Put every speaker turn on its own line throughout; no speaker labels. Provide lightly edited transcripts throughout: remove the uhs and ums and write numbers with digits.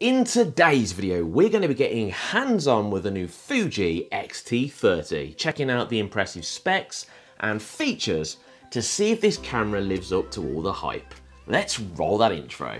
In today's video, we're going to be getting hands-on with the new Fuji X-T30, checking out the impressive specs and features to see if this camera lives up to all the hype. Let's roll that intro.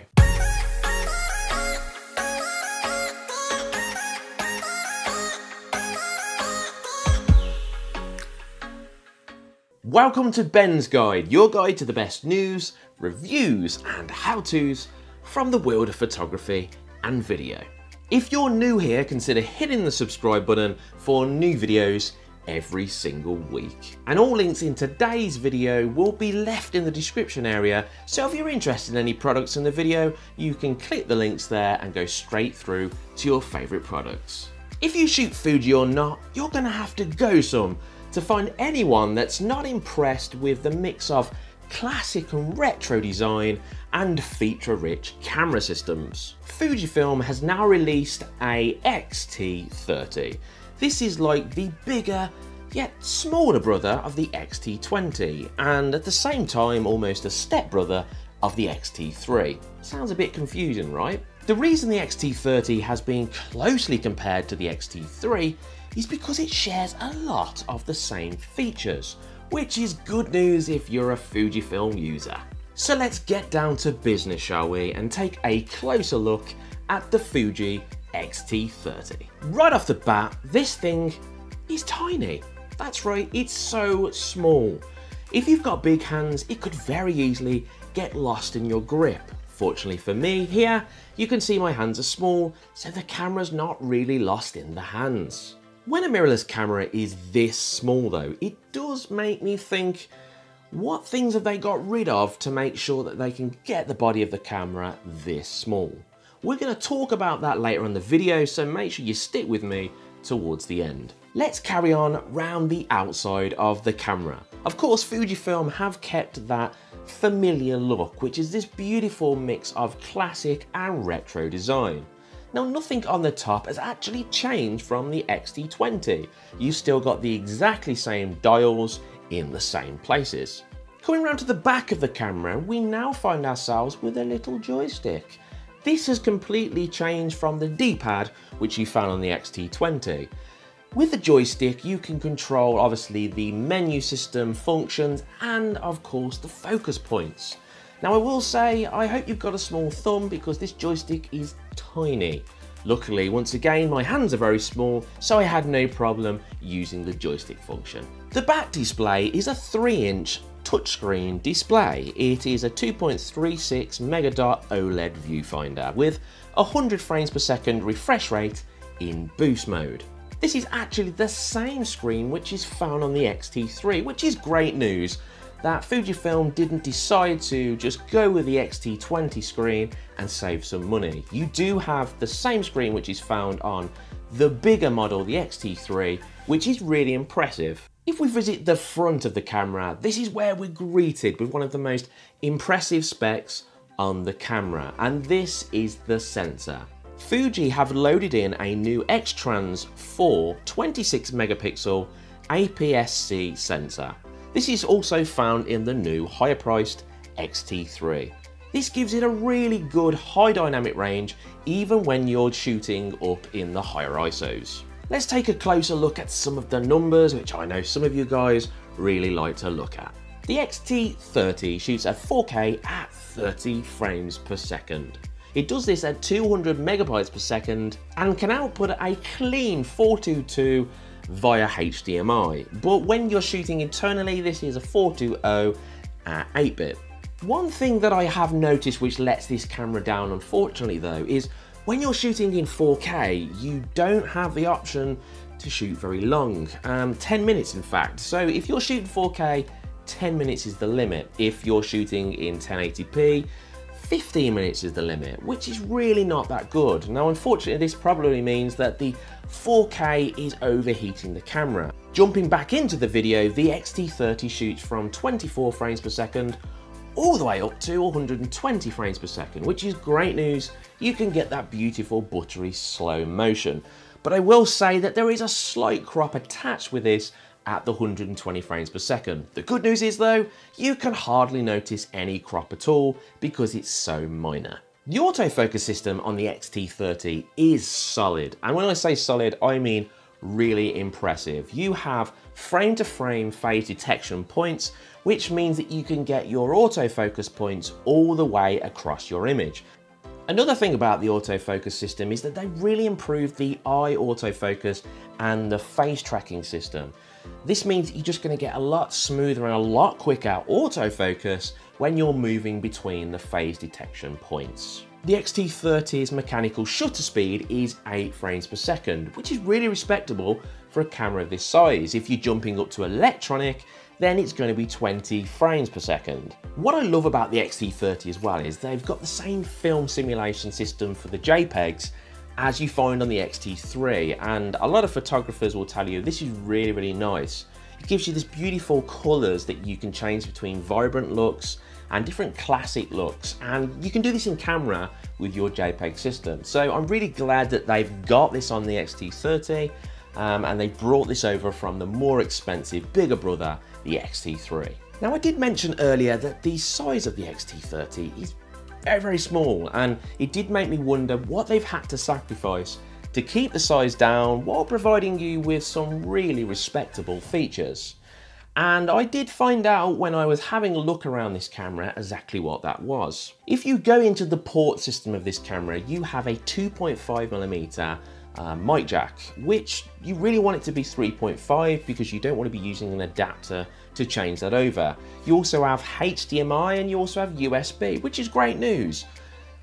Welcome to Ben's Guide, your guide to the best news, reviews and how-tos from the world of photography and video. If you're new here, consider hitting the subscribe button for new videos every single week. And all links in today's video will be left in the description area, so if you're interested in any products in the video, you can click the links there and go straight through to your favourite products. If you shoot Fuji or not, you're going to have to go some to find anyone that's not impressed with the mix of classic and retro design and feature-rich camera systems. Fujifilm has now released a X-T30. This is like the bigger yet smaller brother of the X-T20 and at the same time almost a stepbrother of the X-T3. Sounds a bit confusing, right? The reason the X-T30 has been closely compared to the X-T3 is because it shares a lot of the same features, which is good news if you're a Fujifilm user. So let's get down to business, shall we, and take a closer look at the Fuji X-T30. Right off the bat, this thing is tiny. That's right, it's so small. If you've got big hands, it could very easily get lost in your grip. Fortunately for me, here, you can see my hands are small, so the camera's not really lost in the hands. When a mirrorless camera is this small though, it does make me think, what things have they got rid of to make sure that they can get the body of the camera this small? We're going to talk about that later in the video, so make sure you stick with me towards the end. Let's carry on round the outside of the camera. Of course, Fujifilm have kept that familiar look, which is this beautiful mix of classic and retro design. Now, nothing on the top has actually changed from the X-T20. You've still got the exactly same dials in the same places. Coming round to the back of the camera, we now find ourselves with a little joystick. This has completely changed from the D-pad, which you found on the X-T20. With the joystick, you can control, obviously, the menu system, functions, and, of course, the focus points. Now, I will say, I hope you've got a small thumb because this joystick is tiny. Luckily, once again, my hands are very small, so I had no problem using the joystick function. The back display is a 3-inch touchscreen display. It is a 2.36 megadot OLED viewfinder with 100 frames per second refresh rate in boost mode. This is actually the same screen which is found on the X-T3, which is great news that Fujifilm didn't decide to just go with the X-T20 screen and save some money. You do have the same screen which is found on the bigger model, the X-T3, which is really impressive. If we visit the front of the camera, this is where we're greeted with one of the most impressive specs on the camera, and this is the sensor. Fuji have loaded in a new X-Trans 4 26 megapixel APS-C sensor. This is also found in the new higher priced X-T3. This gives it a really good high dynamic range even when you're shooting up in the higher ISOs. Let's take a closer look at some of the numbers, which I know some of you guys really like to look at. The X-T30 shoots at 4K at 30 frames per second. It does this at 200 megabytes per second and can output a clean 422 via HDMI, but when you're shooting internally, this is a 420 at 8-bit. One thing that I have noticed which lets this camera down, unfortunately though, is when you're shooting in 4K, you don't have the option to shoot very long, 10 minutes in fact. So if you're shooting 4K, 10 minutes is the limit. If you're shooting in 1080p, 15 minutes is the limit, which is really not that good. Now, unfortunately, this probably means that the 4K is overheating the camera. Jumping back into the video, the X-T30 shoots from 24 frames per second all the way up to 120 frames per second, which is great news. You can get that beautiful buttery slow motion. But I will say that there is a slight crop attached with this at the 120 frames per second. The good news is though, you can hardly notice any crop at all because it's so minor. The autofocus system on the X-T30 is solid, and when I say solid, I mean really impressive. You have frame-to-frame phase detection points, which means that you can get your autofocus points all the way across your image. Another thing about the autofocus system is that they really improved the eye autofocus and the face tracking system. This means that you're just going to get a lot smoother and a lot quicker autofocus when you're moving between the phase detection points. The X-T30's mechanical shutter speed is 8 frames per second, which is really respectable for a camera of this size. If you're jumping up to electronic, then it's going to be 20 frames per second. What I love about the X-T30 as well is they've got the same film simulation system for the JPEGs as you find on the X-T3, and a lot of photographers will tell you this is really, really nice. It gives you this beautiful colours that you can change between vibrant looks and different classic looks, and you can do this in camera with your JPEG system. So I'm really glad that they've got this on the X-T30 and they brought this over from the more expensive, bigger brother, the X-T3. Now I did mention earlier that the size of the X-T30 is very, very small, and it did make me wonder what they've had to sacrifice to keep the size down while providing you with some really respectable features. And I did find out when I was having a look around this camera exactly what that was. If you go into the port system of this camera, you have a 2.5mm mic jack, which you really want it to be 3.5 because you don't want to be using an adapter to change that over. You also have HDMI and you also have USB, which is great news.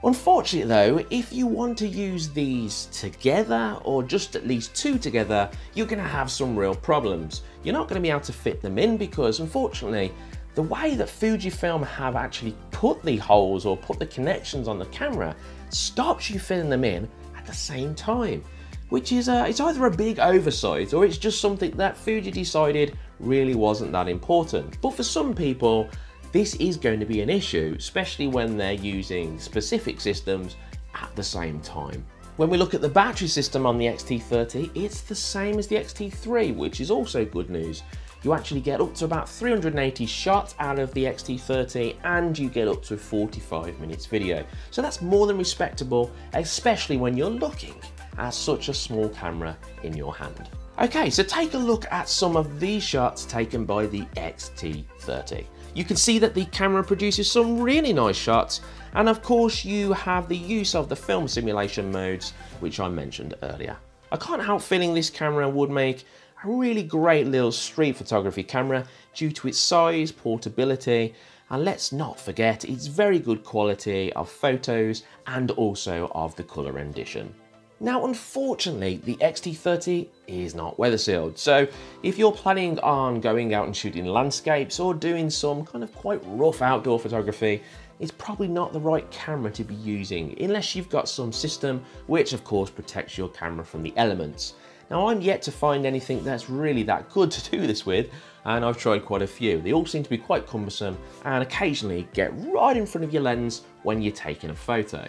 Unfortunately though, if you want to use these together or just at least two together, you're going to have some real problems. You're not going to be able to fit them in because unfortunately, the way that Fujifilm have actually put the holes or put the connections on the camera stops you fitting them in at the same time, which is it's either a big oversight or it's just something that Fuji decided really wasn't that important. But for some people, this is going to be an issue, especially when they're using specific systems at the same time. When we look at the battery system on the X-T30, it's the same as the X-T3, which is also good news. You actually get up to about 380 shots out of the X-T30 and you get up to 45 minutes video. So that's more than respectable, especially when you're looking at such a small camera in your hand. Okay, so take a look at some of these shots taken by the X-T30. You can see that the camera produces some really nice shots, and of course you have the use of the film simulation modes, which I mentioned earlier. I can't help feeling this camera would make a really great little street photography camera due to its size, portability, and let's not forget its very good quality of photos and also of the colour rendition. Now, unfortunately, the X-T30 is not weather sealed, so if you're planning on going out and shooting landscapes or doing some kind of quite rough outdoor photography, it's probably not the right camera to be using unless you've got some system which of course protects your camera from the elements. Now, I'm yet to find anything that's really that good to do this with, and I've tried quite a few. They all seem to be quite cumbersome and occasionally get right in front of your lens when you're taking a photo.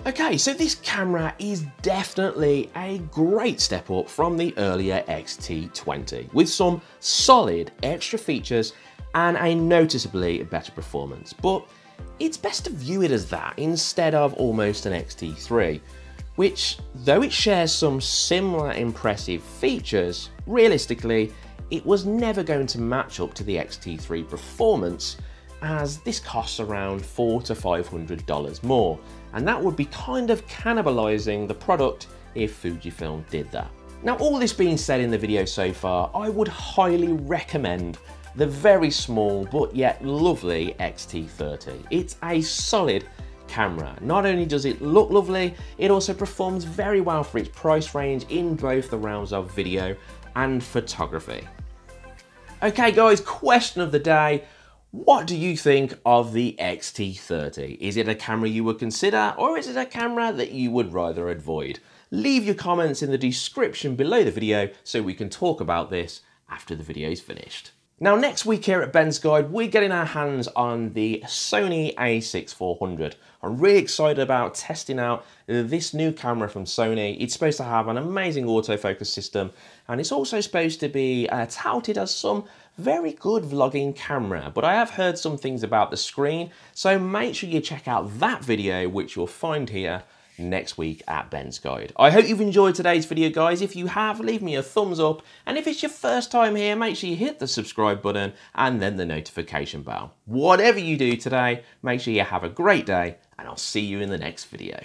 Okay, so this camera is definitely a great step up from the earlier X-T20 with some solid extra features and a noticeably better performance, but it's best to view it as that instead of almost an X-T3, which, though it shares some similar impressive features, realistically it was never going to match up to the X-T3 performance, as this costs around $400 to $500 more, and that would be kind of cannibalizing the product if Fujifilm did that. Now, all this being said in the video so far, I would highly recommend the very small but yet lovely X-T30. It's a solid camera. Not only does it look lovely, it also performs very well for its price range in both the realms of video and photography. Okay guys, question of the day. What do you think of the X-T30? Is it a camera you would consider, or is it a camera that you would rather avoid? Leave your comments in the description below the video so we can talk about this after the video is finished. Now next week here at Ben's Guide, we're getting our hands on the Sony a6400. I'm really excited about testing out this new camera from Sony. It's supposed to have an amazing autofocus system, and it's also supposed to be touted as some very good vlogging camera, but I have heard some things about the screen, so make sure you check out that video, which you'll find here next week at Ben's Guide. I hope you've enjoyed today's video, guys. If you have, leave me a thumbs up, and if it's your first time here, make sure you hit the subscribe button and then the notification bell. Whatever you do today, make sure you have a great day, and I'll see you in the next video.